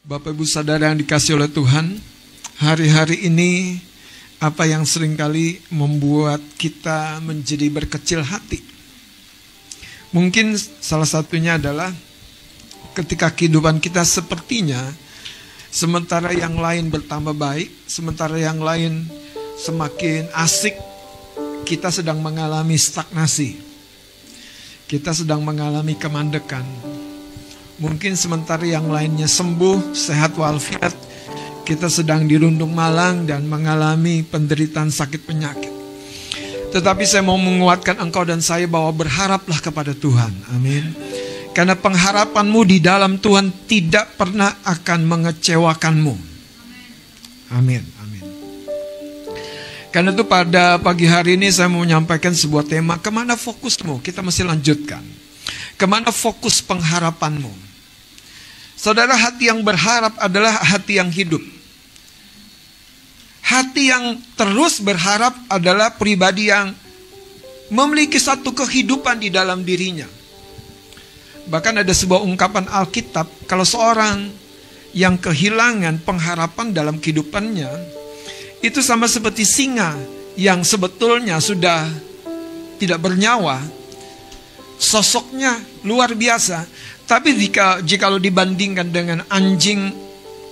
Bapak Ibu Saudara yang dikasihi oleh Tuhan, hari-hari ini apa yang seringkali membuat kita menjadi berkecil hati? Mungkin salah satunya adalah ketika kehidupan kita sepertinya sementara yang lain bertambah baik, sementara yang lain semakin asik, kita sedang mengalami stagnasi. Kita sedang mengalami kemandekan. Mungkin sementara yang lainnya sembuh, sehat walafiat, kita sedang dirundung malang dan mengalami penderitaan sakit penyakit. Tetapi saya mau menguatkan engkau dan saya bahwa berharaplah kepada Tuhan. Amin. Karena pengharapanmu di dalam Tuhan tidak pernah akan mengecewakanmu. Amin. Amin. Karena itu pada pagi hari ini saya mau menyampaikan sebuah tema, kemana fokusmu? Kita mesti lanjutkan. Kemana fokus pengharapanmu? Saudara, hati yang berharap adalah hati yang hidup. Hati yang terus berharap adalah pribadi yang memiliki satu kehidupan di dalam dirinya. Bahkan ada sebuah ungkapan Alkitab, kalau seorang yang kehilangan pengharapan dalam kehidupannya, itu sama seperti singa yang sebetulnya sudah tidak bernyawa. Sosoknya luar biasa, tapi jika dibandingkan dengan anjing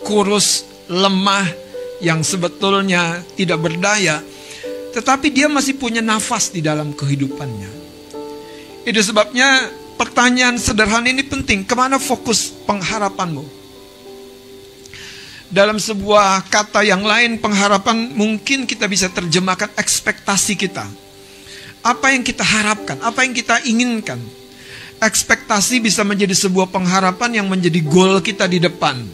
kurus, lemah, yang sebetulnya tidak berdaya, tetapi dia masih punya nafas di dalam kehidupannya. Itu sebabnya pertanyaan sederhana ini penting, kemana fokus pengharapanmu? Dalam sebuah kata yang lain, pengharapan mungkin kita bisa terjemahkan ekspektasi kita. Apa yang kita harapkan, apa yang kita inginkan. Ekspektasi bisa menjadi sebuah pengharapan yang menjadi goal kita di depan.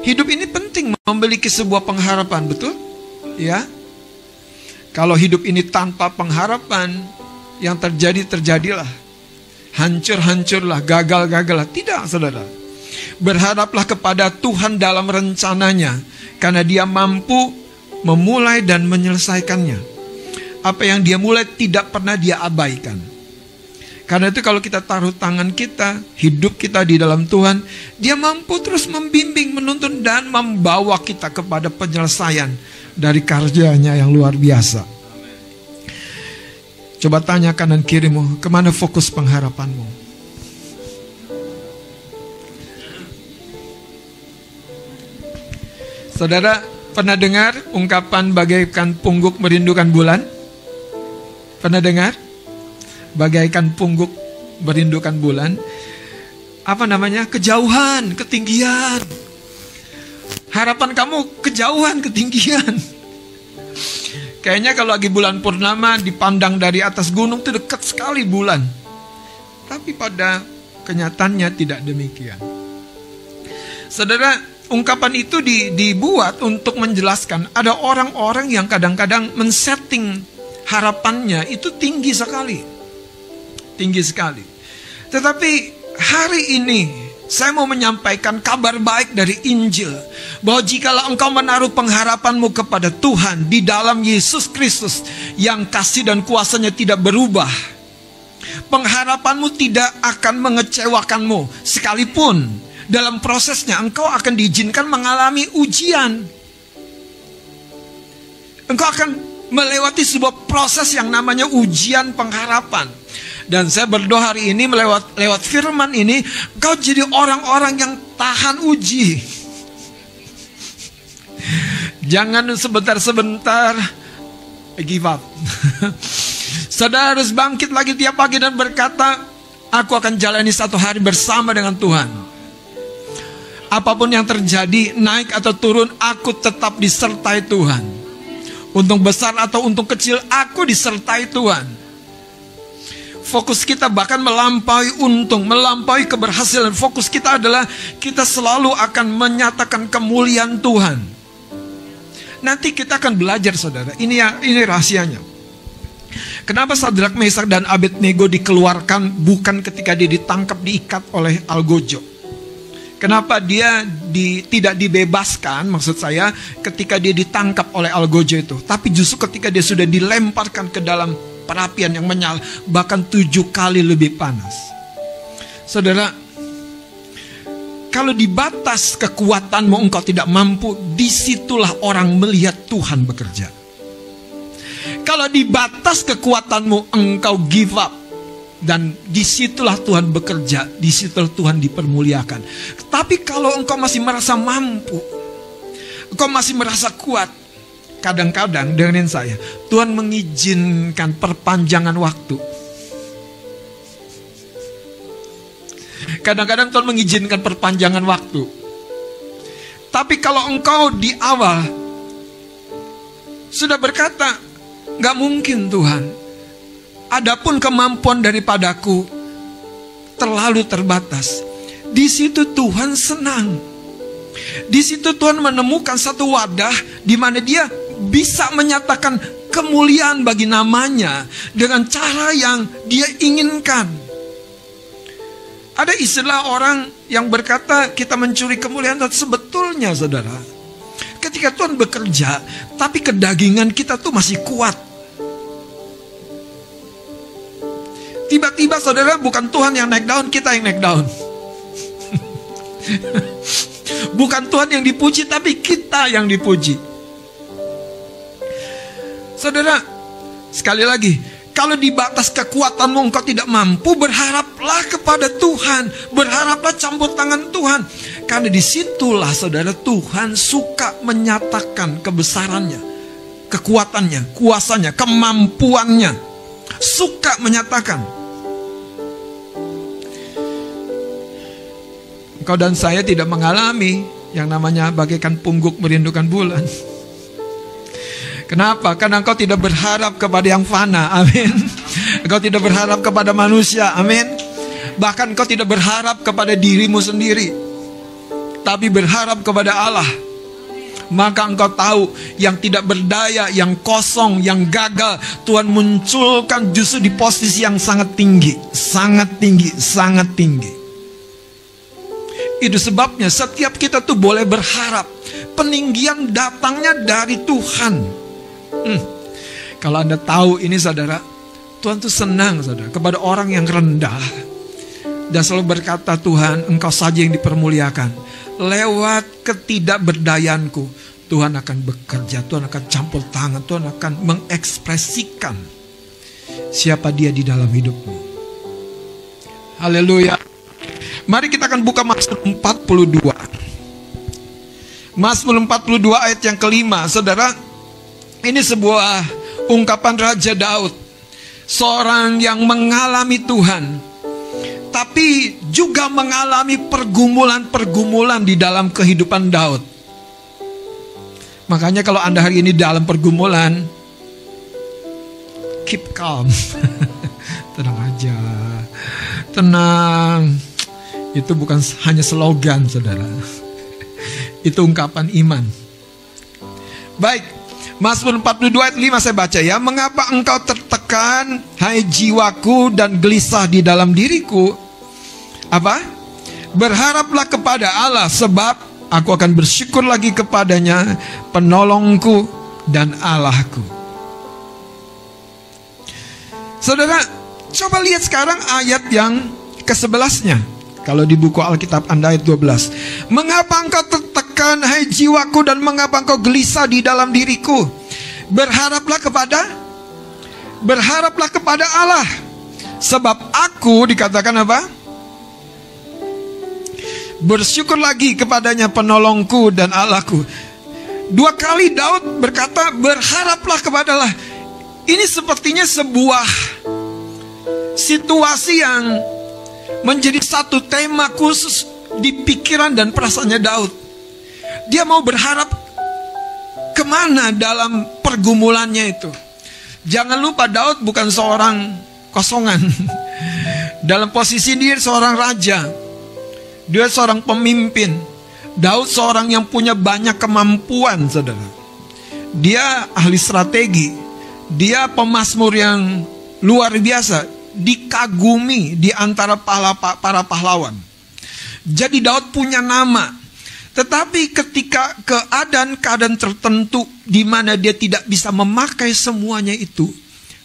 Hidup ini penting memiliki sebuah pengharapan, betul? Ya. Kalau hidup ini tanpa pengharapan, yang terjadilah. Hancur-hancurlah, gagal-gagallah. Tidak, saudara. Berharaplah kepada Tuhan dalam rencananya, karena Dia mampu memulai dan menyelesaikannya. Apa yang Dia mulai tidak pernah Dia abaikan. Karena itu kalau kita taruh tangan kita, hidup kita di dalam Tuhan, Dia mampu terus membimbing, menuntun, dan membawa kita kepada penyelesaian dari karyanya yang luar biasa. Coba tanya kanan kirimu, kemana fokus pengharapanmu? Saudara, pernah dengar ungkapan bagaikan pungguk merindukan bulan? Pernah dengar? Bagaikan pungguk merindukan bulan. Apa namanya? Kejauhan, ketinggian. Harapan kamu kejauhan, ketinggian. Kayaknya kalau lagi bulan purnama dipandang dari atas gunung itu dekat sekali bulan. Tapi pada kenyataannya tidak demikian. Saudara, ungkapan itu dibuat untuk menjelaskan ada orang-orang yang kadang-kadang men-setting harapannya itu tinggi sekali. Tinggi sekali. Tetapi hari ini saya mau menyampaikan kabar baik dari Injil, bahwa jikalau engkau menaruh pengharapanmu kepada Tuhan di dalam Yesus Kristus yang kasih dan kuasanya tidak berubah, pengharapanmu tidak akan mengecewakanmu. Sekalipun dalam prosesnya engkau akan diizinkan mengalami ujian, engkau akan melewati sebuah proses yang namanya ujian pengharapan. Dan saya berdoa hari ini lewat firman ini, kau jadi orang-orang yang tahan uji. Jangan sebentar-sebentar give up. Saudara harus bangkit lagi tiap pagi dan berkata, aku akan jalani satu hari bersama dengan Tuhan. Apapun yang terjadi, naik atau turun, aku tetap disertai Tuhan. Untung besar atau untung kecil, aku disertai Tuhan. Fokus kita bahkan melampaui untung, melampaui keberhasilan. Fokus kita adalah kita selalu akan menyatakan kemuliaan Tuhan. Nanti kita akan belajar, saudara. Ini rahasianya. Kenapa Sadrak, Mesak, dan Abednego dikeluarkan bukan ketika dia ditangkap, diikat oleh algojo? Kenapa dia tidak dibebaskan, maksud saya, ketika dia ditangkap oleh algojo itu, tapi justru ketika dia sudah dilemparkan ke dalam perapian yang menyala, bahkan 7 kali lebih panas. Saudara, Kalau di batas kekuatanmu engkau tidak mampu, disitulah orang melihat Tuhan bekerja. Kalau di batas kekuatanmu engkau give up, dan disitulah Tuhan bekerja, disitulah Tuhan dipermuliakan. Tapi kalau engkau masih merasa mampu, engkau masih merasa kuat, kadang-kadang dengerin saya, Tuhan mengizinkan perpanjangan waktu. Kadang-kadang Tuhan mengizinkan perpanjangan waktu. Tapi kalau engkau di awal sudah berkata, gak mungkin Tuhan, adapun kemampuan daripadaku terlalu terbatas. Di situ Tuhan senang. Di situ Tuhan menemukan satu wadah di mana Dia bisa menyatakan kemuliaan bagi namanya dengan cara yang Dia inginkan. Ada istilah orang yang berkata kita mencuri kemuliaan, tapi sebetulnya saudara, ketika Tuhan bekerja, tapi kedagingan kita tuh masih kuat. Tiba-tiba saudara, bukan Tuhan yang naik daun, kita yang naik daun. Bukan Tuhan yang dipuji, tapi kita yang dipuji. Saudara, sekali lagi, kalau di batas kekuatanmu engkau tidak mampu, berharaplah kepada Tuhan. Berharaplah campur tangan Tuhan. Karena disitulah saudara, Tuhan suka menyatakan kebesarannya, kekuatannya, kuasanya, kemampuannya. Suka menyatakan. Engkau dan saya tidak mengalami yang namanya bagaikan pungguk merindukan bulan. Kenapa? Karena engkau tidak berharap kepada yang fana, amin. Engkau tidak berharap kepada manusia, amin. Bahkan engkau tidak berharap kepada dirimu sendiri, tapi berharap kepada Allah. Maka engkau tahu yang tidak berdaya, yang kosong, yang gagal, Tuhan munculkan justru di posisi yang sangat tinggi. Sangat tinggi, sangat tinggi. Itu sebabnya setiap kita tuh boleh berharap. Peninggian datangnya dari Tuhan. Kalau Anda tahu ini saudara, Tuhan tuh senang saudara kepada orang yang rendah dan selalu berkata, Tuhan engkau saja yang dipermuliakan. Lewat ketidakberdayaanku Tuhan akan bekerja, Tuhan akan campur tangan, Tuhan akan mengekspresikan siapa Dia di dalam hidupmu. Haleluya. Mari kita akan buka Mazmur 42. Mazmur 42 ayat yang kelima. Saudara, ini sebuah ungkapan Raja Daud, seorang yang mengalami Tuhan, tapi juga mengalami pergumulan-pergumulan di dalam kehidupan Daud. Makanya kalau Anda hari ini dalam pergumulan, keep calm. Tenang aja. Tenang. Itu bukan hanya slogan saudara. Itu ungkapan iman. Baik. Mazmur 42 ayat 5 saya baca ya. Mengapa engkau tertekan, hai jiwaku, dan gelisah di dalam diriku? Apa? Berharaplah kepada Allah, sebab aku akan bersyukur lagi kepadanya, penolongku dan Allahku. Saudara, coba lihat sekarang ayat yang ke-11-nya. Kalau di buku Alkitab Anda ayat 12. Mengapa engkau tertekan, hai jiwaku, dan mengapa engkau gelisah di dalam diriku? Berharaplah kepada Allah. Sebab aku, dikatakan apa? Bersyukur lagi kepadanya, penolongku dan Allahku. 2 kali Daud berkata, berharaplah kepada Allah. Ini sepertinya sebuah situasi yang menjadi satu tema khusus di pikiran dan perasaannya Daud. Dia mau berharap kemana dalam pergumulannya itu. Jangan lupa Daud bukan seorang kosongan. Dalam posisi dia seorang raja, dia seorang pemimpin. Daud seorang yang punya banyak kemampuan saudara. Dia ahli strategi. Dia pemazmur yang luar biasa, dikagumi di antara para pahlawan. Jadi Daud punya nama. Tetapi ketika keadaan-keadaan tertentu di mana dia tidak bisa memakai semuanya itu,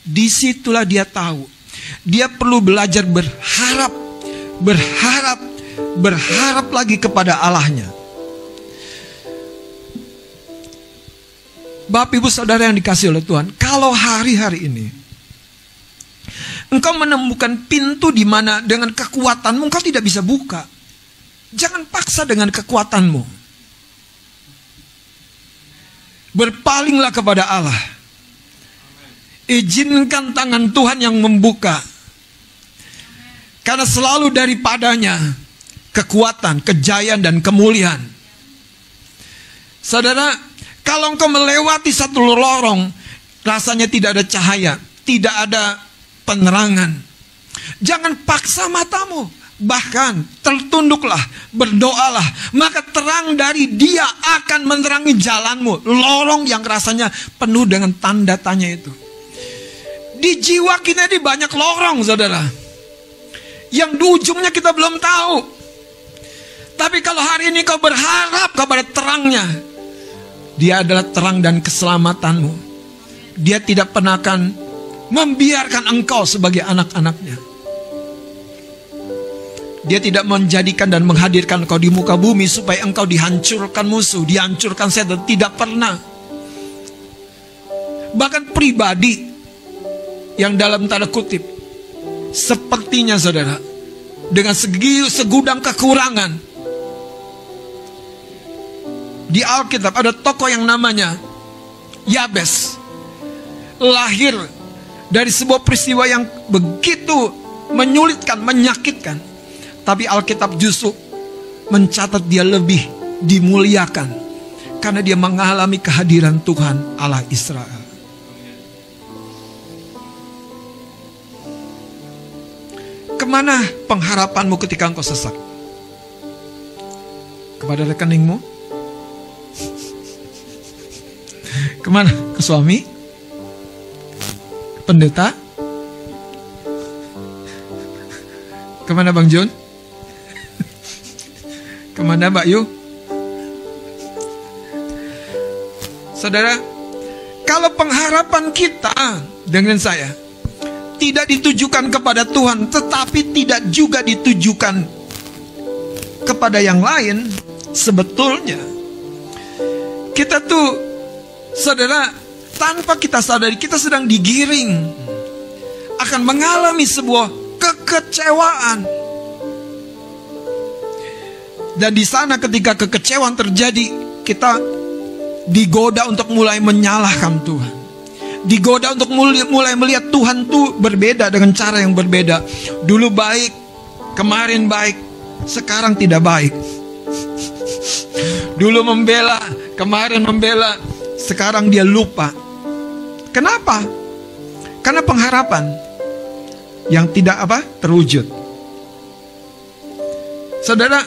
disitulah dia tahu dia perlu belajar berharap berharap lagi kepada Allahnya. Bapak Ibu Saudara yang dikasihi oleh Tuhan, kalau hari-hari ini engkau menemukan pintu di mana dengan kekuatanmu engkau tidak bisa buka, jangan paksa dengan kekuatanmu. Berpalinglah kepada Allah. Izinkan tangan Tuhan yang membuka. Karena selalu daripadanya kekuatan, kejayaan, dan kemuliaan. Saudara, kalau engkau melewati satu lorong, rasanya tidak ada cahaya, tidak ada penerangan, jangan paksa matamu. Bahkan tertunduklah, berdoalah, maka terang dari Dia akan menerangi jalanmu. Lorong yang rasanya penuh dengan tanda tanya itu. Di jiwa kita ini banyak lorong, saudara, yang di ujungnya kita belum tahu. Tapi kalau hari ini kau berharap kepada terangnya, Dia adalah terang dan keselamatanmu. Dia tidak pernah akan membiarkan engkau sebagai anak-anaknya. Dia tidak menjadikan dan menghadirkan engkau di muka bumi supaya engkau dihancurkan musuh, dihancurkan setan. Tidak pernah. Bahkan pribadi yang dalam tanda kutip sepertinya, saudara, dengan segudang kekurangan. Di Alkitab ada tokoh yang namanya Yabes, lahir dari sebuah peristiwa yang begitu menyulitkan, menyakitkan. Tapi Alkitab justru mencatat dia lebih dimuliakan karena dia mengalami kehadiran Tuhan Allah Israel. Kemana pengharapanmu ketika engkau sesat? Kepada rekeningmu? Kemana? Ke suami? Pendeta? Kemana Bang Jun? Kemana Mbak Yu? Saudara, kalau pengharapan kita, dengan saya, tidak ditujukan kepada Tuhan, tetapi tidak juga ditujukan kepada yang lain, sebetulnya kita tuh, saudara, tanpa kita sadari kita sedang digiring akan mengalami sebuah kekecewaan. Dan di sana ketika kekecewaan terjadi, kita digoda untuk mulai menyalahkan Tuhan. Digoda untuk mulai melihat Tuhan tuh berbeda dengan cara yang berbeda. Dulu baik, kemarin baik, sekarang tidak baik. Dulu membela, kemarin membela, sekarang dia lupa. Kenapa? Karena pengharapan yang tidak terwujud. Saudara,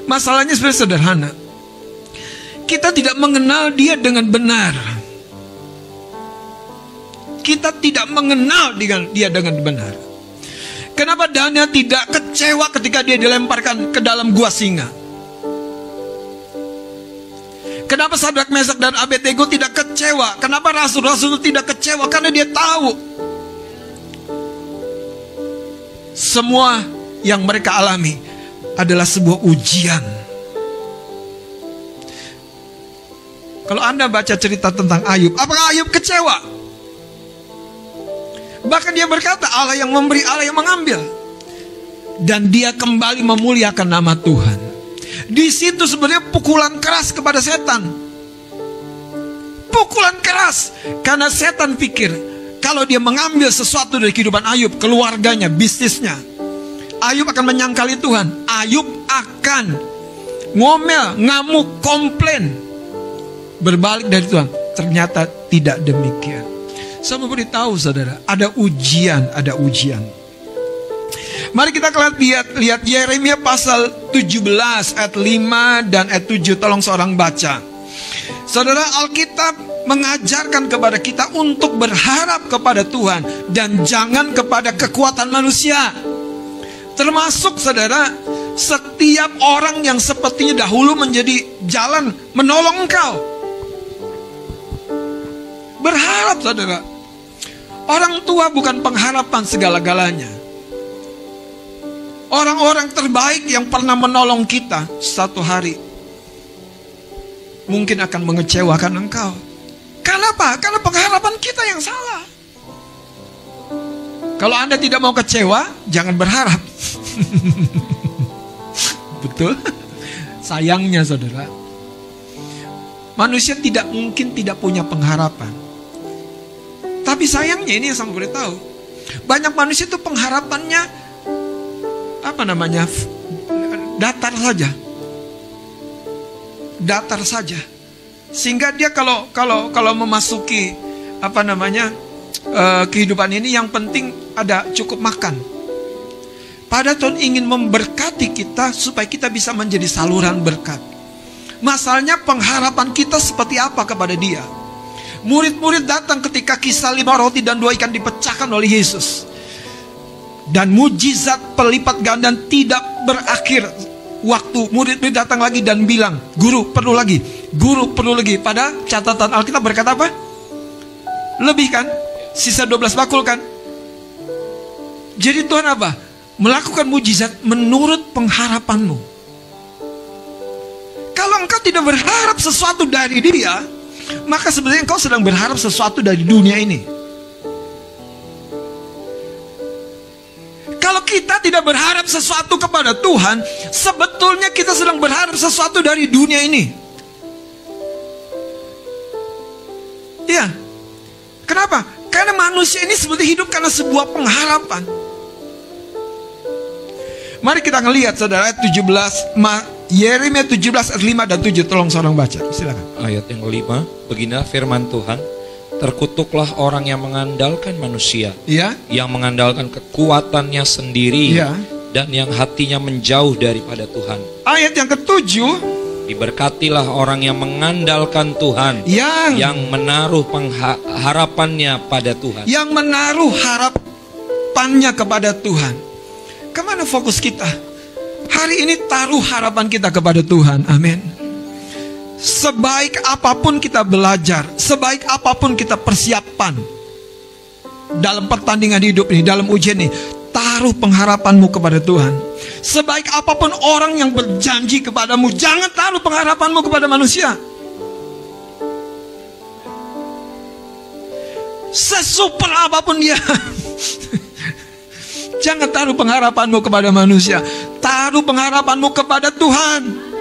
masalahnya sebenarnya sederhana. Kita tidak mengenal Dia dengan benar. Kita tidak mengenal Dia dengan benar. Kenapa Daniel tidak kecewa ketika dia dilemparkan ke dalam gua singa? Kenapa Sadrak, Mesak, dan Abednego tidak kecewa? Kenapa rasul-rasul tidak kecewa? Karena dia tahu semua yang mereka alami adalah sebuah ujian. Kalau Anda baca cerita tentang Ayub, apakah Ayub kecewa? Bahkan dia berkata, Allah yang memberi, Allah yang mengambil. Dan dia kembali memuliakan nama Tuhan. Di situ sebenarnya pukulan keras kepada setan. Pukulan keras. Karena setan pikir, kalau dia mengambil sesuatu dari kehidupan Ayub, keluarganya, bisnisnya, Ayub akan menyangkali Tuhan. Ayub akan ngomel, ngamuk, komplain, berbalik dari Tuhan. Ternyata tidak demikian. Saya mau beritahu saudara, ada ujian, ada ujian. Mari kita lihat Yeremia pasal 17 ayat 5 dan ayat 7. Tolong seorang baca. Saudara, Alkitab mengajarkan kepada kita untuk berharap kepada Tuhan dan jangan kepada kekuatan manusia. Termasuk saudara, setiap orang yang sepertinya dahulu menjadi jalan menolong engkau. Berharap saudara. Orang tua bukan pengharapan segala-galanya. Orang-orang terbaik yang pernah menolong kita, satu hari mungkin akan mengecewakan engkau. Kenapa? Karena pengharapan kita yang salah. Kalau Anda tidak mau kecewa, jangan berharap. Betul? Sayangnya saudara, manusia tidak mungkin tidak punya pengharapan. Tapi sayangnya ini yang saya boleh tahu, banyak manusia itu pengharapannya datar saja. Datar saja. Sehingga dia kalau memasuki kehidupan ini, yang penting ada cukup makan. Padahal Tuhan ingin memberkati kita supaya kita bisa menjadi saluran berkat. Masalahnya pengharapan kita seperti apa kepada Dia? Murid-murid datang ketika kisah 5 roti dan 2 ikan dipecahkan oleh Yesus. Dan mujizat pelipat ganda tidak berakhir. Waktu murid-murid datang lagi dan bilang, Guru perlu lagi, Guru perlu lagi. Pada catatan Alkitab berkata apa? Lebih kan? Sisa 12 bakul kan? Jadi Tuhan apa? Melakukan mujizat menurut pengharapanmu. Kalau engkau tidak berharap sesuatu dari Dia, maka sebenarnya engkau sedang berharap sesuatu dari dunia ini. Kalau kita tidak berharap sesuatu kepada Tuhan, sebetulnya kita sedang berharap sesuatu dari dunia ini. Iya. Kenapa? Karena manusia ini seperti hidup karena sebuah pengharapan. Mari kita ngelihat saudara, ayat 17, Yeremia 17 ayat 5 dan 7. Tolong seorang baca, silakan. Ayat yang kelima, beginilah firman Tuhan. Terkutuklah orang yang mengandalkan manusia, ya, yang mengandalkan kekuatannya sendiri, ya, dan yang hatinya menjauh daripada Tuhan. Ayat yang ketujuh, diberkatilah orang yang mengandalkan Tuhan, yang menaruh harapannya pada Tuhan. Yang menaruh harapannya kepada Tuhan. Kemana fokus kita? Hari ini taruh harapan kita kepada Tuhan. Amin. Sebaik apapun kita belajar, sebaik apapun kita persiapan dalam pertandingan hidup ini, dalam ujian ini, taruh pengharapanmu kepada Tuhan. Sebaik apapun orang yang berjanji kepadamu, jangan taruh pengharapanmu kepada manusia. Sesuper apapun dia, jangan taruh pengharapanmu kepada manusia. Taruh pengharapanmu kepada Tuhan.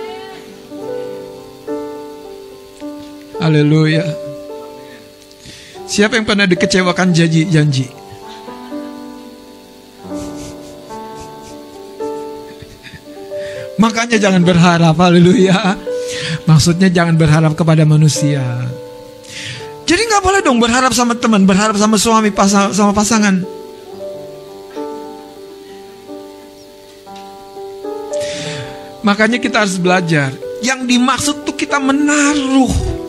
Haleluya. Siapa yang pernah dikecewakan janji? Makanya jangan berharap. Haleluya. Maksudnya jangan berharap kepada manusia. Jadi gak boleh dong berharap sama teman, berharap sama suami, sama pasangan. Makanya kita harus belajar. Yang dimaksud tuh kita menaruh.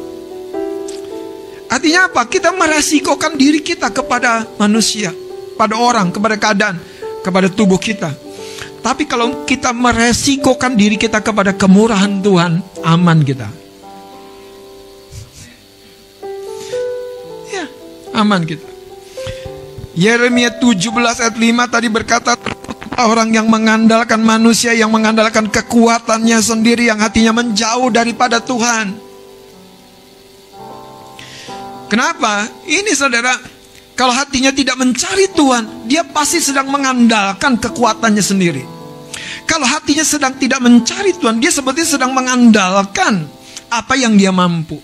Artinya apa? Kita meresikokan diri kita kepada manusia, pada orang, kepada keadaan, kepada tubuh kita. Tapi kalau kita meresikokan diri kita kepada kemurahan Tuhan, aman kita. Ya, aman kita. Yeremia 17 ayat 5 tadi berkata, orang yang mengandalkan manusia, yang mengandalkan kekuatannya sendiri, yang hatinya menjauh daripada Tuhan. Kenapa? Ini saudara, kalau hatinya tidak mencari Tuhan, dia pasti sedang mengandalkan kekuatannya sendiri. Kalau hatinya sedang tidak mencari Tuhan, dia seperti sedang mengandalkan apa yang dia mampu.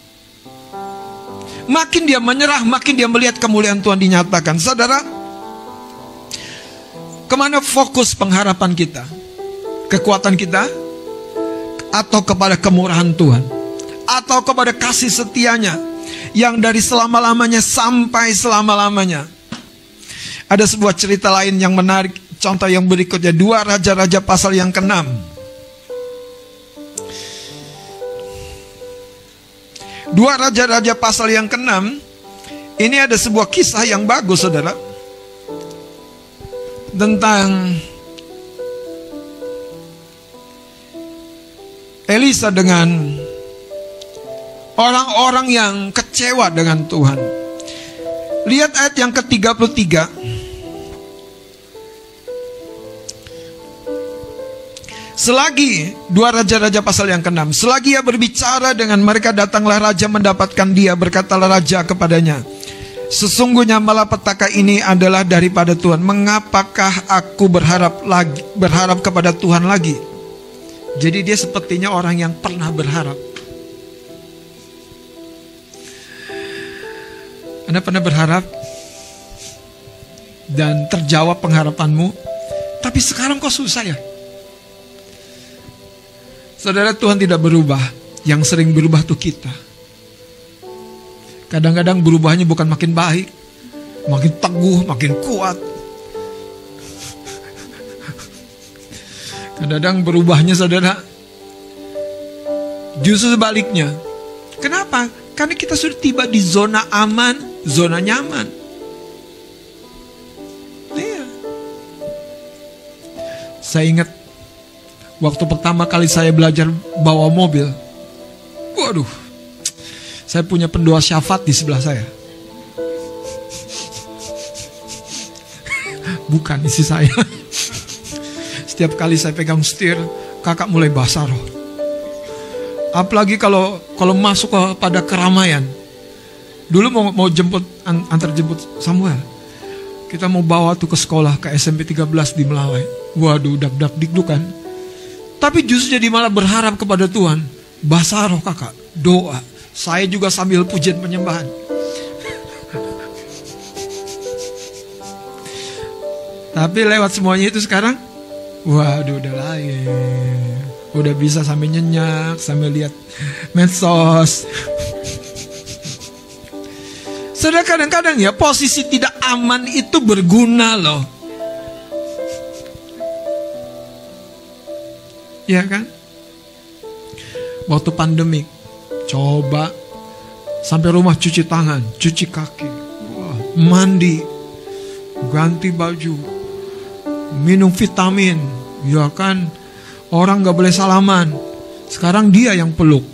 Makin dia menyerah, makin dia melihat kemuliaan Tuhan dinyatakan. Saudara, kemana fokus pengharapan kita? Kekuatan kita? Atau kepada kemurahan Tuhan? Atau kepada kasih setianya yang dari selama-lamanya sampai selama-lamanya? Ada sebuah cerita lain yang menarik. Contoh yang berikutnya, 2 Raja-Raja pasal yang ke-6. 2 Raja-Raja pasal yang ke-6. Ini ada sebuah kisah yang bagus saudara, tentang Elisa dengan orang-orang yang kecewa dengan Tuhan. Lihat ayat yang ke-33. Selagi 2 Raja-Raja pasal yang ke-6, selagi ia berbicara dengan mereka, datanglah raja mendapatkan dia. Berkatalah raja kepadanya, sesungguhnya malapetaka ini adalah daripada Tuhan. Mengapakah aku berharap kepada Tuhan lagi? Jadi dia sepertinya orang yang pernah berharap. Anda pernah berharap dan terjawab pengharapanmu, tapi sekarang kok susah ya? Saudara, Tuhan tidak berubah. Yang sering berubah tuh kita. Kadang-kadang berubahnya bukan makin baik, makin teguh, makin kuat. Kadang-kadang berubahnya, saudara, justru sebaliknya. Kenapa? Karena kita sudah tiba di zona aman, zona nyaman. Iya. Saya ingat waktu pertama kali saya belajar bawa mobil. Waduh, saya punya pendoa syafaat di sebelah saya. Bukan isi saya. Setiap kali saya pegang setir, kakak mulai basah roh. Apalagi kalau masuk pada keramaian. Dulu mau jemput, antar jemput Samuel. Kita mau bawa tuh ke sekolah, ke SMP 13 di Melawai. Waduh, dak-dak-dikduk kan. Tapi justru jadi malah berharap kepada Tuhan. Basah roh kakak, doa. Saya juga sambil pujian penyembahan. Tapi lewat semuanya itu sekarang, waduh, udah lain. Udah bisa sambil nyenyak, sambil lihat medsos. Saudara, kadang-kadang ya posisi tidak aman itu berguna loh. Ya kan? Waktu pandemik, coba sampai rumah cuci tangan, cuci kaki, mandi, ganti baju, minum vitamin, ya kan? Orang gak boleh salaman. Sekarang dia yang peluk.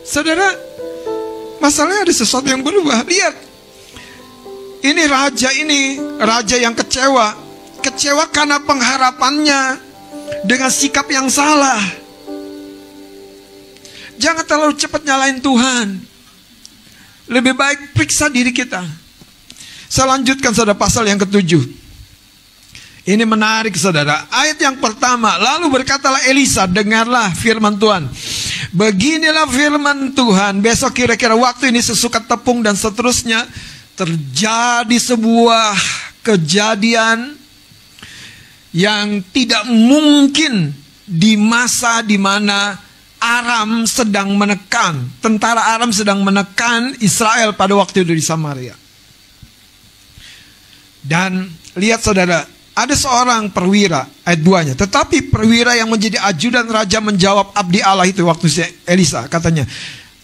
Saudara, masalahnya ada sesuatu yang berubah. Lihat, ini raja yang kecewa. Kecewa karena pengharapannya dengan sikap yang salah. Jangan terlalu cepat nyalain Tuhan. Lebih baik periksa diri kita. Saya lanjutkan, saudara, pasal yang ke-7. Ini menarik, saudara. Ayat yang pertama, lalu berkatalah Elisa, dengarlah firman Tuhan. Beginilah firman Tuhan. Besok kira-kira waktu ini sesuka tepung dan seterusnya, terjadi sebuah kejadian yang tidak mungkin di masa di mana Aram sedang menekan, tentara Aram sedang menekan Israel pada waktu itu di Samaria. Dan lihat, saudara, ada seorang perwira, ayat 2-nya. Tetapi perwira yang menjadi ajudan raja menjawab abdi Allah itu waktu Elisa, katanya,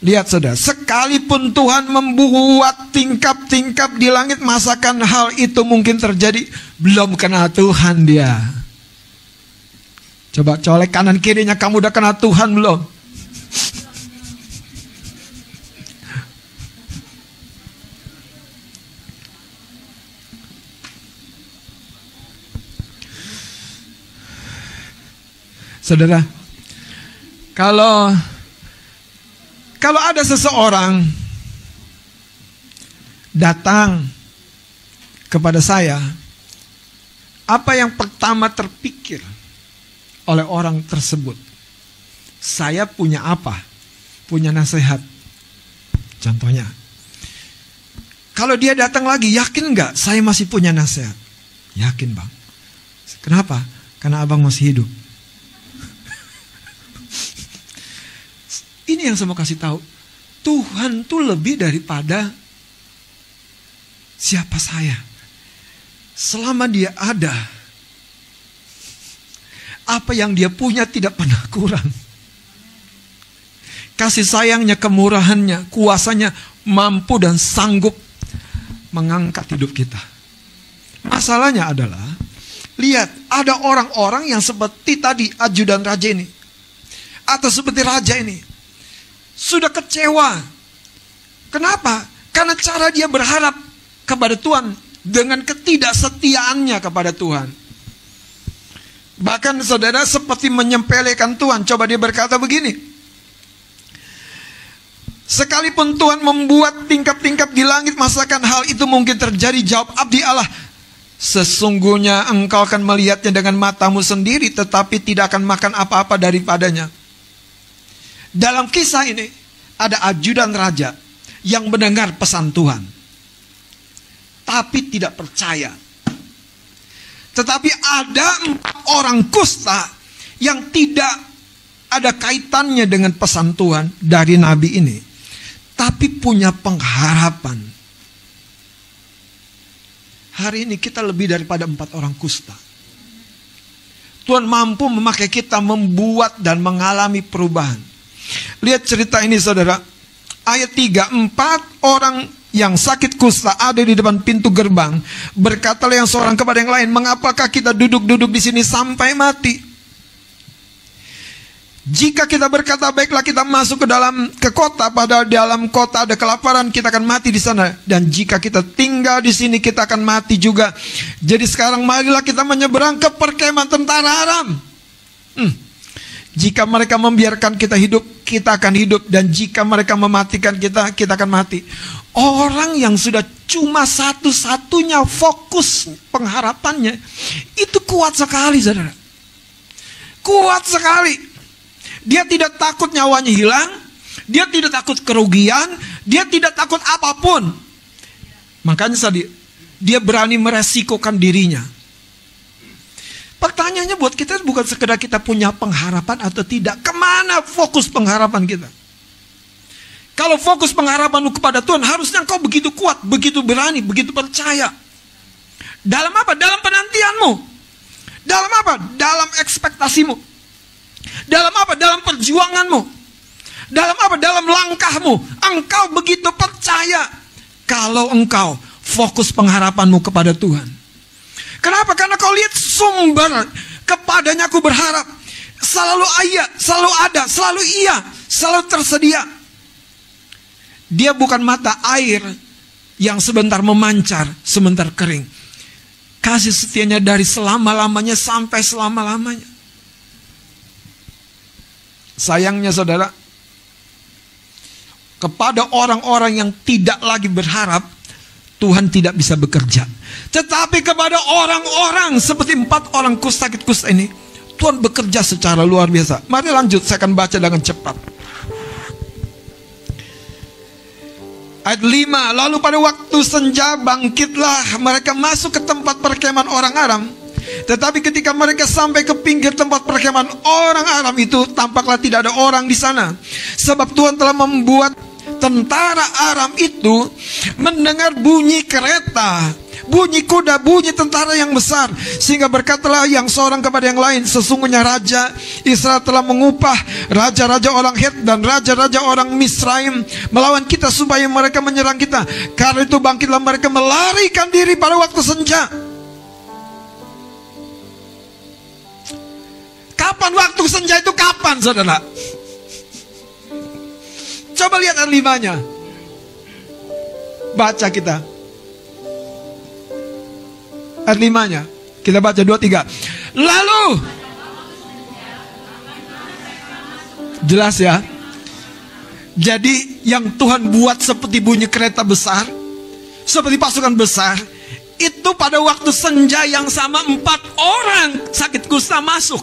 lihat, saudara, sekalipun Tuhan membuat tingkap-tingkap di langit, masakan hal itu mungkin terjadi? Belum kenal Tuhan dia. Coba colek kanan kirinya, kamu udah kenal Tuhan belum? Saudara, kalau ada seseorang datang kepada saya, apa yang pertama terpikir oleh orang tersebut? Saya punya apa? Punya nasihat. Contohnya, kalau dia datang lagi, yakin nggak saya masih punya nasihat? Yakin, Bang. Kenapa? Karena abang masih hidup. Ini yang saya mau kasih tahu. Tuhan tuh lebih daripada siapa saya. Selama dia ada, apa yang dia punya tidak pernah kurang. Kasih sayangnya, kemurahannya, kuasanya mampu dan sanggup mengangkat hidup kita. Masalahnya adalah, lihat, ada orang-orang yang seperti tadi ajudan raja ini, atau seperti raja ini, sudah kecewa. Kenapa? Karena cara dia berharap kepada Tuhan dengan ketidaksetiaannya kepada Tuhan. Bahkan saudara seperti menyepelekan Tuhan. Coba dia berkata begini, sekalipun Tuhan membuat tingkat-tingkat di langit, masakan hal itu mungkin terjadi? Jawab abdi Allah, sesungguhnya engkau akan melihatnya dengan matamu sendiri, tetapi tidak akan makan apa-apa daripadanya. Dalam kisah ini ada ajudan raja yang mendengar pesan Tuhan, tapi tidak percaya. Tetapi ada 4 orang kusta yang tidak ada kaitannya dengan pesan Tuhan dari nabi ini, tapi punya pengharapan. Hari ini kita lebih daripada 4 orang kusta. Tuhan mampu memakai kita membuat dan mengalami perubahan. Lihat cerita ini saudara. Ayat 3, 4 orang yang sakit kusta ada di depan pintu gerbang. Berkatalah yang seorang kepada yang lain, mengapakah kita duduk-duduk di sini sampai mati? Jika kita berkata, baiklah kita masuk ke kota, padahal dalam kota ada kelaparan, kita akan mati di sana. Dan jika kita tinggal di sini, kita akan mati juga. Jadi sekarang marilah kita menyeberang ke perkemahan tentara Aram. Jika mereka membiarkan kita hidup, kita akan hidup. Dan jika mereka mematikan kita, kita akan mati. Orang yang sudah cuma satu-satunya fokus pengharapannya, itu kuat sekali saudara. Kuat sekali. Dia tidak takut nyawanya hilang, dia tidak takut kerugian, dia tidak takut apapun. Makanya dia berani meresikokan dirinya. Pertanyaannya buat kita bukan sekedar kita punya pengharapan atau tidak. Kemana fokus pengharapan kita? Kalau fokus pengharapanmu kepada Tuhan, harusnya engkau begitu kuat, begitu berani, begitu percaya. Dalam apa? Dalam penantianmu. Dalam apa? Dalam ekspektasimu. Dalam apa? Dalam perjuanganmu. Dalam apa? Dalam langkahmu. Engkau begitu percaya kalau engkau fokus pengharapanmu kepada Tuhan. Kenapa? Karena kau lihat sumber kepadanya aku berharap. Selalu selalu ada, selalu iya, selalu tersedia. Dia bukan mata air yang sebentar memancar, sebentar kering. Kasih setianya dari selama-lamanya sampai selama-lamanya. Sayangnya saudara, kepada orang-orang yang tidak lagi berharap, Tuhan tidak bisa bekerja. Tetapi kepada orang-orang seperti 4 orang sakit kusta ini, Tuhan bekerja secara luar biasa. Mari lanjut, saya akan baca dengan cepat. Ayat 5, lalu pada waktu senja bangkitlah mereka masuk ke tempat perkemahan orang Aram. Tetapi ketika mereka sampai ke pinggir tempat perkemahan orang Aram itu, tampaklah tidak ada orang di sana. Sebab Tuhan telah membuat tentara Aram itu mendengar bunyi kereta, bunyi kuda, bunyi tentara yang besar. Sehingga berkatalah yang seorang kepada yang lain, sesungguhnya Raja Israel telah mengupah raja-raja orang Het dan raja-raja orang Misraim melawan kita supaya mereka menyerang kita. Karena itu bangkitlah mereka melarikan diri pada waktu senja. Kapan waktu senja itu? Kapan saudara? Coba lihat ayat 5-nya. Baca kita. Ayat 5-nya. Kita baca 2-3. Lalu. Jelas ya. Jadi yang Tuhan buat seperti bunyi kereta besar, seperti pasukan besar, itu pada waktu senja yang sama 4 orang sakit kusta masuk.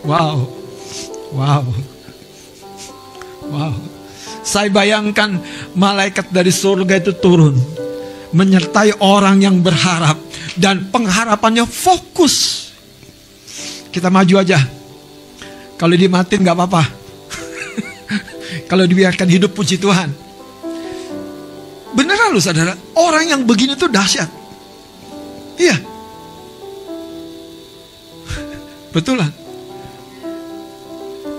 Wow. Wow. Wow. Saya bayangkan malaikat dari surga itu turun menyertai orang yang berharap dan pengharapannya fokus. Kita maju aja. Kalau dimatiin gak apa-apa. Kalau dibiarkan hidup, puji Tuhan. Beneran loh saudara, orang yang begini tuh dahsyat. Iya. Betulan.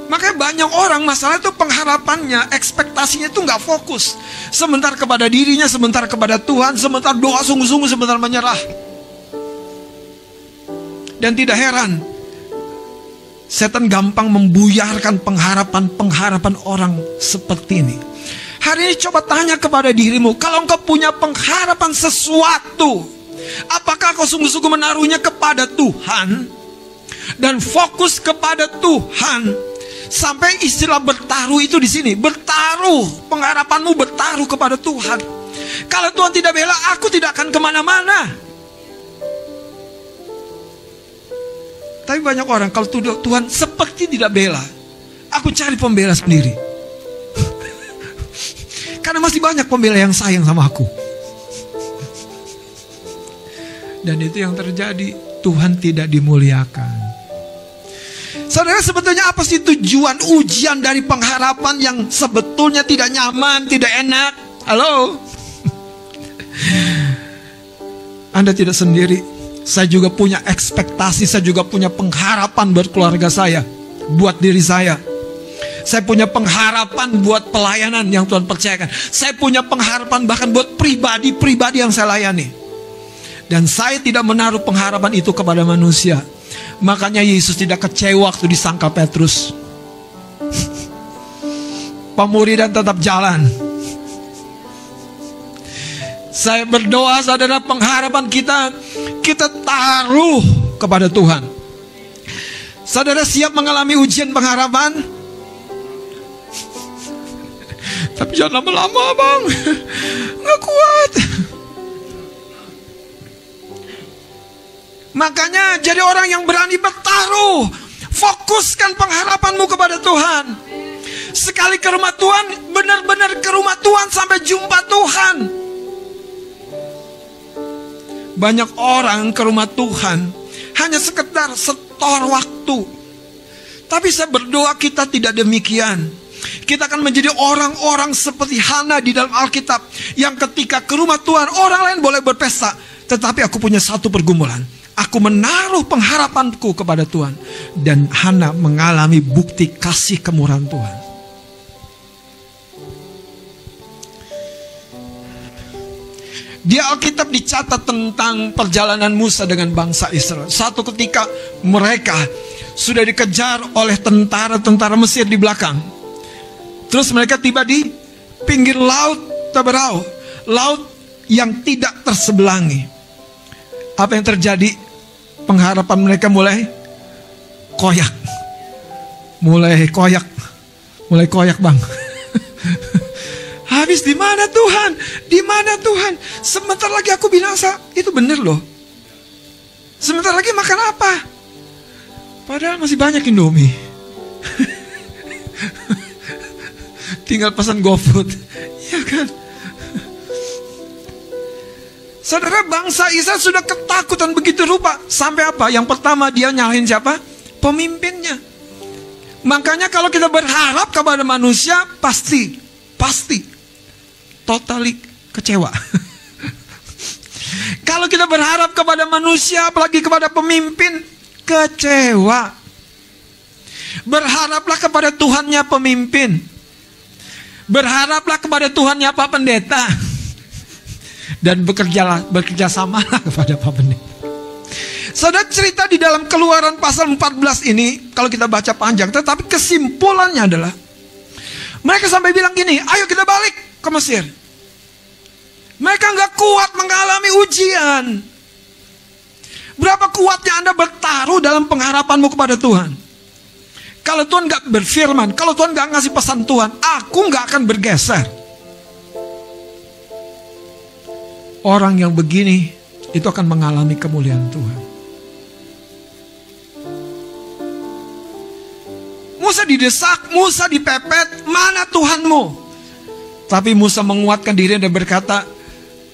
Makanya banyak orang masalah itu pengharapannya, ekspektasinya itu gak fokus. Sebentar kepada dirinya, sebentar kepada Tuhan, sebentar doa sungguh-sungguh, sebentar menyerah. Dan tidak heran, setan gampang membuyarkan pengharapan-pengharapan orang seperti ini. Hari ini coba tanya kepada dirimu, kalau engkau punya pengharapan sesuatu, apakah kau sungguh-sungguh menaruhnya kepada Tuhan dan fokus kepada Tuhan? Sampai istilah bertaruh itu di sini, bertaruh, pengharapanmu bertaruh kepada Tuhan. Kalau Tuhan tidak bela, aku tidak akan kemana-mana. Tapi banyak orang kalau Tuhan seperti tidak bela, aku cari pembela sendiri. Karena masih banyak pembela yang sayang sama aku. Dan itu yang terjadi, Tuhan tidak dimuliakan. Saudara, sebetulnya apa sih tujuan ujian dari pengharapan yang sebetulnya tidak nyaman, tidak enak? Halo? Anda tidak sendiri. Saya juga punya ekspektasi, saya juga punya pengharapan buat keluarga saya, buat diri saya. Saya punya pengharapan buat pelayanan yang Tuhan percayakan. Saya punya pengharapan bahkan buat pribadi-pribadi yang saya layani. Dan saya tidak menaruh pengharapan itu kepada manusia. Makanya Yesus tidak kecewa waktu disangka Petrus. Pemuridan tetap jalan. Saya berdoa, saudara, pengharapan kita taruh kepada Tuhan. Saudara siap mengalami ujian pengharapan? Tapi jangan lama-lama, Bang. Nggak kuat. Makanya jadi orang yang berani bertaruh. Fokuskan pengharapanmu kepada Tuhan. Sekali ke rumah Tuhan, benar-benar ke rumah Tuhan sampai jumpa Tuhan. Banyak orang ke rumah Tuhan hanya sekedar setor waktu. Tapi saya berdoa kita tidak demikian. Kita akan menjadi orang-orang seperti Hana di dalam Alkitab, yang ketika ke rumah Tuhan orang lain boleh berpesta, tetapi aku punya satu pergumulan. Aku menaruh pengharapanku kepada Tuhan. Dan Hana mengalami bukti kasih kemurahan Tuhan. Di Alkitab dicatat tentang perjalanan Musa dengan bangsa Israel. Satu ketika mereka sudah dikejar oleh tentara-tentara Mesir di belakang. Terus mereka tiba di pinggir laut Teberau, laut yang tidak terseberangi. Apa yang terjadi? Pengharapan mereka mulai koyak. Mulai koyak, Bang. Habis di mana Tuhan? Di mana Tuhan? Sebentar lagi aku binasa. Itu benar loh. Sebentar lagi makan apa? Padahal masih banyak Indomie. Tinggal pesan GoFood. Ya kan? Saudara, bangsa Israel sudah ketakutan begitu rupa. Sampai apa? Yang pertama dia nyalahin siapa? Pemimpinnya. Makanya kalau kita berharap kepada manusia, pasti totally kecewa. Kalau kita berharap kepada manusia, apalagi kepada pemimpin, kecewa. Berharaplah kepada Tuhannya pemimpin. Berharaplah kepada Tuhannya Pak Pendeta. Dan bekerja samalah kepada Pak Pendeta. Saudara, cerita di dalam Keluaran pasal 14 ini, kalau kita baca panjang, tetapi kesimpulannya adalah mereka sampai bilang gini, ayo kita balik ke Mesir. Mereka nggak kuat mengalami ujian. Berapa kuatnya Anda bertaruh dalam pengharapanmu kepada Tuhan? Kalau Tuhan nggak berfirman, kalau Tuhan nggak ngasih pesan Tuhan, aku nggak akan bergeser. Orang yang begini itu akan mengalami kemuliaan Tuhan. Musa didesak, Musa dipepet, mana Tuhanmu? Tapi Musa menguatkan diri dan berkata,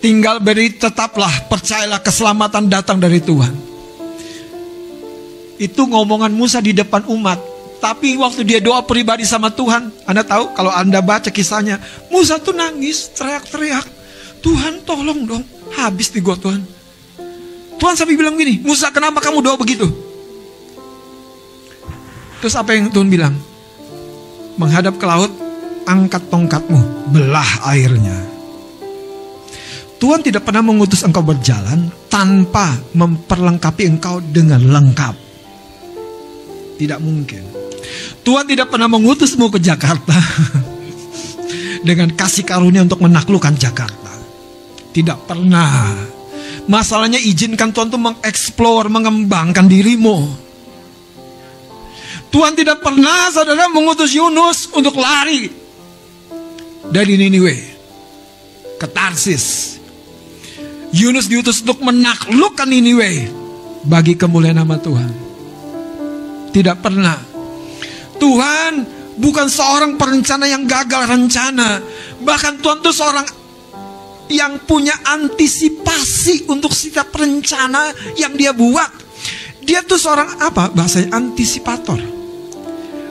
tinggal beri, tetaplah, percayalah keselamatan datang dari Tuhan. Itu ngomongan Musa di depan umat. Tapi waktu dia doa pribadi sama Tuhan, Anda tahu kalau Anda baca kisahnya, Musa tuh nangis, teriak-teriak. Tuhan tolong dong, habis nih gua Tuhan. Tuhan sampai bilang gini, Musa kenapa kamu doa begitu? Terus apa yang Tuhan bilang? Menghadap ke laut, angkat tongkatmu, belah airnya. Tuhan tidak pernah mengutus engkau berjalan tanpa memperlengkapi engkau dengan lengkap. Tidak mungkin. Tuhan tidak pernah mengutusmu ke Jakarta dengan kasih karunia untuk menaklukkan Jakarta. Tidak pernah. Masalahnya izinkan Tuhan untuk mengeksplor, mengembangkan dirimu. Tuhan tidak pernah, saudara, mengutus Yunus untuk lari dari Niniwe ke Tarsis. Yunus diutus untuk menaklukkan Niniwe bagi kemuliaan nama Tuhan. Tidak pernah. Tuhan bukan seorang perencana yang gagal rencana. Bahkan Tuhan itu seorang yang punya antisipasi untuk setiap rencana yang dia buat. Dia tuh seorang apa? Bahasanya antisipator.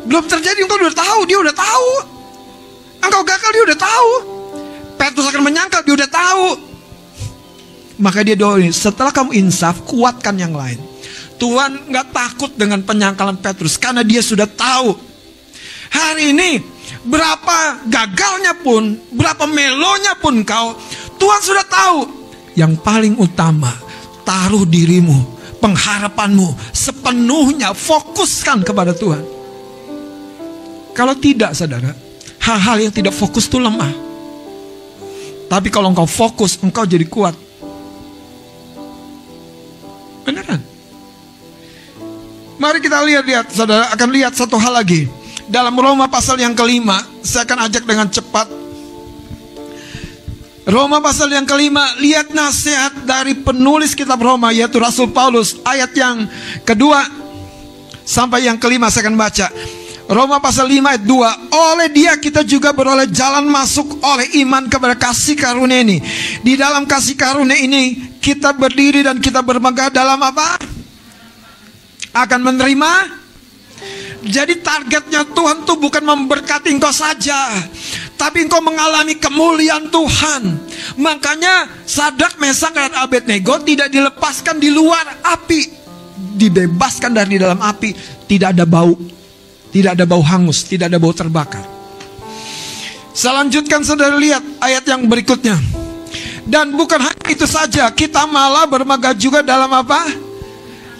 Belum terjadi engkau udah tahu, dia udah tahu. Engkau gagal, dia udah tahu. Petrus akan menyangkal, dia udah tahu. Maka dia doain, setelah kamu insaf, kuatkan yang lain. Tuhan gak takut dengan penyangkalan Petrus karena dia sudah tahu. Hari ini berapa gagalnya pun, berapa melonya pun kau, Tuhan sudah tahu. Yang paling utama, taruh dirimu, pengharapanmu sepenuhnya, fokuskan kepada Tuhan. Kalau tidak, saudara, hal-hal yang tidak fokus itu lemah. Tapi kalau engkau fokus, engkau jadi kuat. Beneran. Mari kita lihat, saudara, akan lihat satu hal lagi. Dalam Roma pasal yang kelima, saya akan ajak dengan cepat. Roma pasal yang kelima, lihat nasihat dari penulis kitab Roma, yaitu Rasul Paulus. Ayat yang kedua sampai yang kelima saya akan baca. Roma pasal 5 ayat 2. Oleh dia kita juga beroleh jalan masuk oleh iman kepada kasih karunia ini. Di dalam kasih karunia ini kita berdiri dan kita bermegah dalam apa? Akan menerima. Jadi targetnya Tuhan tuh bukan memberkati engkau saja, tapi engkau mengalami kemuliaan Tuhan. Makanya Sadrak, Mesak, dan Abednego tidak dilepaskan di luar api, dibebaskan dari dalam api. Tidak ada bau, tidak ada bau hangus, tidak ada bau terbakar. Selanjutkan saudara lihat ayat yang berikutnya. Dan bukan hanya itu saja, kita malah bermegah juga dalam apa?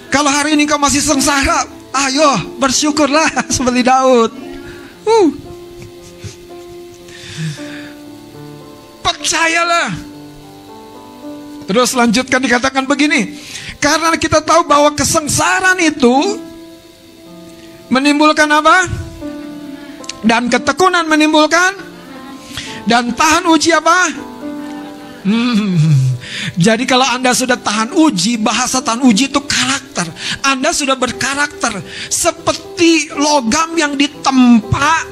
Kalau hari ini kau masih sengsara, ayo bersyukurlah seperti Daud. Percayalah. Terus lanjutkan dikatakan begini. Karena kita tahu bahwa kesengsaraan itu menimbulkan apa? Dan ketekunan menimbulkan. Dan tahan uji apa? Jadi kalau Anda sudah tahan uji, bahasa tahan uji itu karakter. Anda sudah berkarakter seperti logam yang ditempa,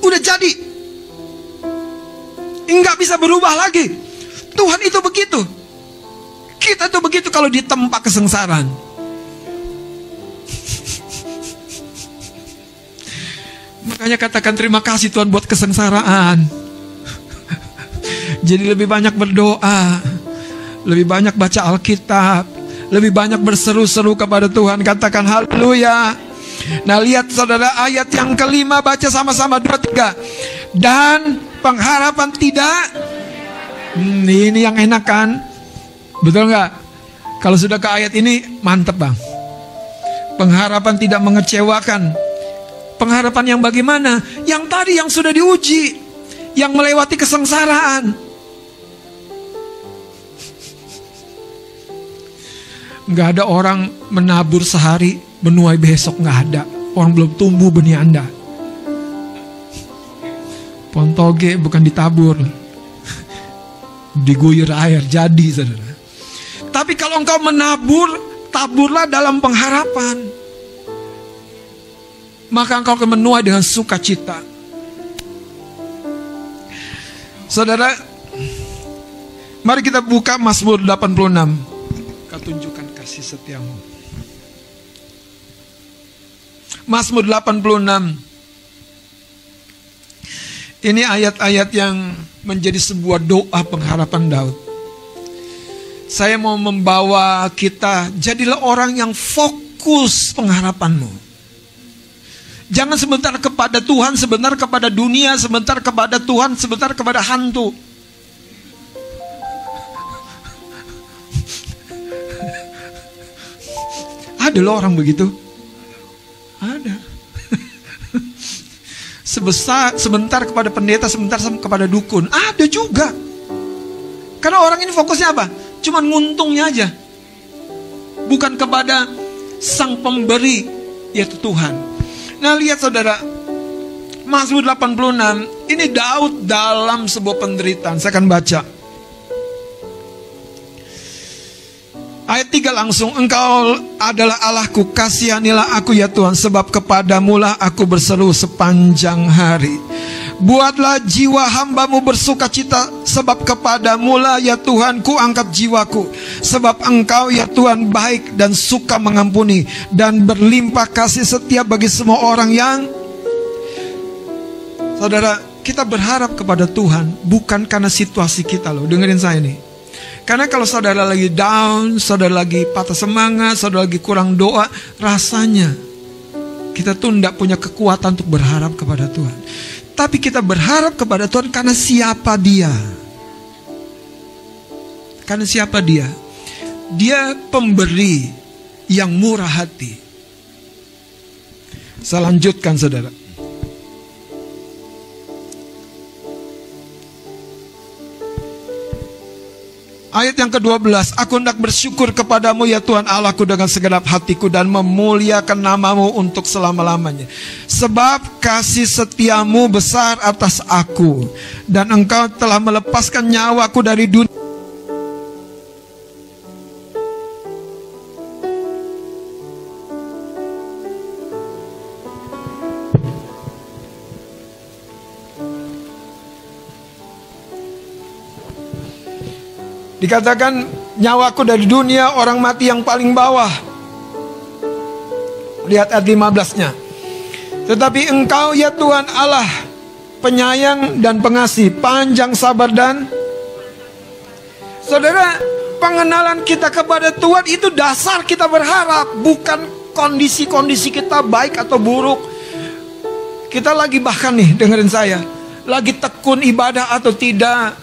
udah jadi, nggak bisa berubah lagi. Tuhan itu begitu. Kita tuh begitu kalau ditempa kesengsaraan. Makanya katakan terima kasih Tuhan buat kesengsaraan. Jadi lebih banyak berdoa, lebih banyak baca Alkitab, lebih banyak berseru-seru kepada Tuhan. Katakan haleluya. Nah lihat saudara ayat yang kelima, baca sama-sama 2, 3. Dan pengharapan tidak. Ini yang enak kan? Betul nggak? Kalau sudah ke ayat ini mantep bang. Pengharapan tidak mengecewakan. Pengharapan yang bagaimana? Yang tadi yang sudah diuji, yang melewati kesengsaraan. Nggak ada orang menabur sehari menuai besok, nggak ada. Orang belum tumbuh benih Anda. Pohon toge bukan ditabur, diguyur air jadi saudara. Tapi kalau engkau menabur, taburlah dalam pengharapan, maka engkau akan menuai dengan sukacita. Saudara, mari kita buka Mazmur 86. Kau tunjukkan kasih setiamu. Mazmur 86. Ini ayat-ayat yang menjadi sebuah doa pengharapan Daud. Saya mau membawa kita, jadilah orang yang fokus pengharapanmu. Jangan sebentar kepada Tuhan, sebentar kepada dunia, sebentar kepada Tuhan, sebentar kepada hantu. Ada loh orang begitu. Ada. sebentar kepada pendeta, sebentar kepada dukun. Ada juga. Karena orang ini fokusnya apa? Cuman nguntungnya aja. Bukan kepada sang pemberi, yaitu Tuhan. Nah, lihat saudara, Mazmur 86, ini Daud dalam sebuah penderitaan. Saya akan baca ayat 3 langsung. Engkau adalah Allahku, kasihanilah aku ya Tuhan, sebab kepadamulah aku berseru sepanjang hari. Buatlah jiwa hambamu bersuka cita, sebab kepadamulah ya Tuhan ku angkat jiwaku. Sebab engkau ya Tuhan baik dan suka mengampuni, dan berlimpah kasih setia bagi semua orang yang... Saudara, kita berharap kepada Tuhan bukan karena situasi kita loh. Dengerin saya nih. Karena kalau saudara lagi down, saudara lagi patah semangat, saudara lagi kurang doa, rasanya kita tuh tidak punya kekuatan untuk berharap kepada Tuhan. Tapi kita berharap kepada Tuhan karena siapa Dia. Karena siapa Dia? Dia pemberi yang murah hati. Saya lanjutkan saudara. Ayat yang ke-12, aku hendak bersyukur kepadamu ya Tuhan Allahku dengan segenap hatiku, dan memuliakan namamu untuk selama-lamanya. Sebab kasih setiamu besar atas aku, dan engkau telah melepaskan nyawaku dari dunia. Dikatakan nyawaku dari dunia, orang mati yang paling bawah. Lihat ayat 15-nya. Tetapi engkau ya Tuhan Allah, penyayang dan pengasih, panjang sabar dan... Saudara, pengenalan kita kepada Tuhan itu dasar kita berharap. Bukan kondisi-kondisi kita baik atau buruk. Kita lagi bahkan nih, dengerin saya, lagi tekun ibadah atau tidak.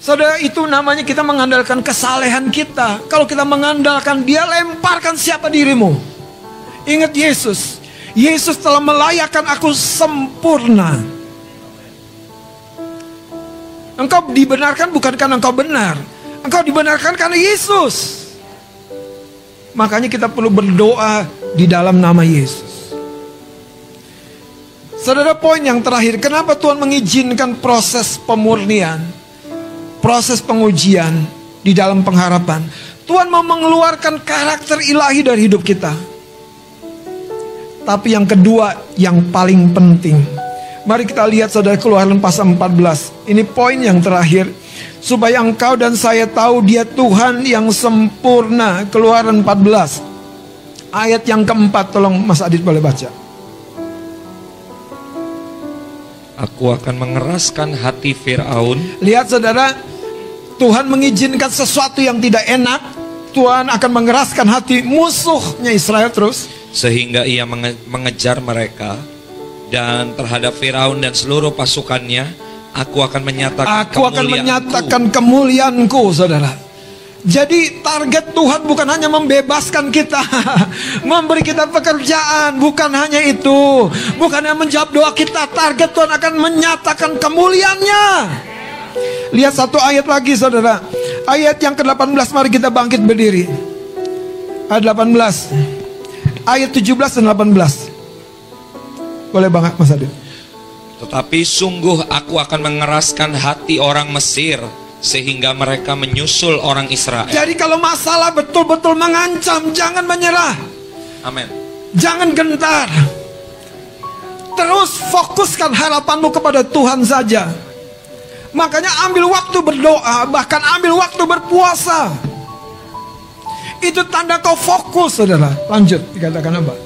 Saudara, itu namanya kita mengandalkan kesalehan kita. Kalau kita mengandalkan Dia, lemparkan siapa dirimu. Ingat Yesus. Yesus telah melayakkan aku sempurna. Engkau dibenarkan bukan karena engkau benar. Engkau dibenarkan karena Yesus. Makanya kita perlu berdoa di dalam nama Yesus. Saudara, poin yang terakhir, kenapa Tuhan mengizinkan proses pemurnian, proses pengujian di dalam pengharapan? Tuhan mau mengeluarkan karakter ilahi dari hidup kita. Tapi yang kedua, yang paling penting, mari kita lihat saudara, Keluaran pasal 14. Ini poin yang terakhir. Supaya engkau dan saya tahu Dia Tuhan yang sempurna. Keluaran 14 ayat yang keempat. Tolong Mas Adit boleh baca. Aku akan mengeraskan hati Firaun. Lihat saudara, Tuhan mengizinkan sesuatu yang tidak enak. Tuhan akan mengeraskan hati musuhnya Israel terus, sehingga ia mengejar mereka. Dan terhadap Firaun dan seluruh pasukannya, aku akan menyatakan kemuliaanku, saudara. Jadi target Tuhan bukan hanya membebaskan kita, memberi kita pekerjaan, bukan hanya itu, bukan hanya menjawab doa kita. Target Tuhan akan menyatakan kemuliaannya. Lihat satu ayat lagi saudara, ayat yang ke-18. Mari kita bangkit berdiri. Ayat 18, ayat 17 dan 18. Boleh banget Mas Adit. Tetapi sungguh aku akan mengeraskan hati orang Mesir, sehingga mereka menyusul orang Israel. Jadi kalau masalah betul-betul mengancam, jangan menyerah. Amin. Jangan gentar. Terus fokuskan harapanmu kepada Tuhan saja. Makanya ambil waktu berdoa, bahkan ambil waktu berpuasa. Itu tanda kau fokus, saudara. Lanjut, dikatakan apa?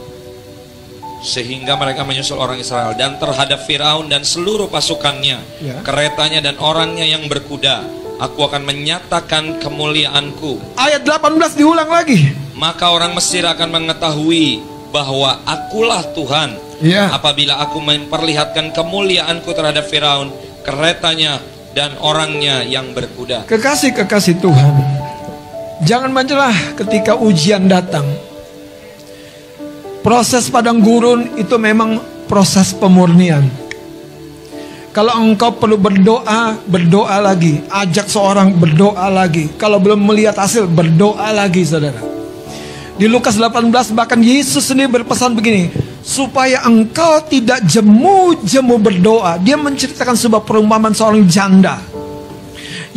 Sehingga mereka menyusul orang Israel. Dan terhadap Firaun dan seluruh pasukannya, ya, keretanya dan orangnya yang berkuda, aku akan menyatakan kemuliaanku. Ayat 18 diulang lagi. Maka orang Mesir akan mengetahui bahwa akulah Tuhan, ya, apabila aku memperlihatkan kemuliaanku terhadap Firaun, keretanya dan orangnya yang berkuda. Kekasih-kekasih Tuhan, jangan menyerah ketika ujian datang. Proses padang gurun itu memang proses pemurnian. Kalau engkau perlu berdoa, berdoa lagi. Ajak seorang berdoa lagi. Kalau belum melihat hasil, berdoa lagi, saudara. Di Lukas 18 bahkan Yesus sendiri berpesan begini, supaya engkau tidak jemu-jemu berdoa. Dia menceritakan sebuah perumpamaan seorang janda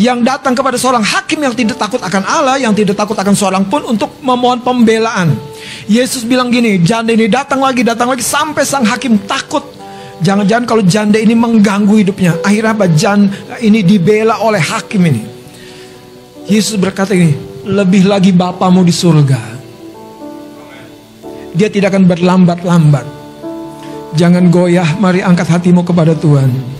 yang datang kepada seorang hakim yang tidak takut akan Allah, yang tidak takut akan seorang pun untuk memohon pembelaan. Yesus bilang gini, janda ini datang lagi sampai sang hakim takut. Jangan-jangan kalau janda ini mengganggu hidupnya. Akhirnya apa? Janda ini dibela oleh hakim ini. Yesus berkata ini, lebih lagi Bapamu di surga. Dia tidak akan berlambat-lambat. Jangan goyah, mari angkat hatimu kepada Tuhan.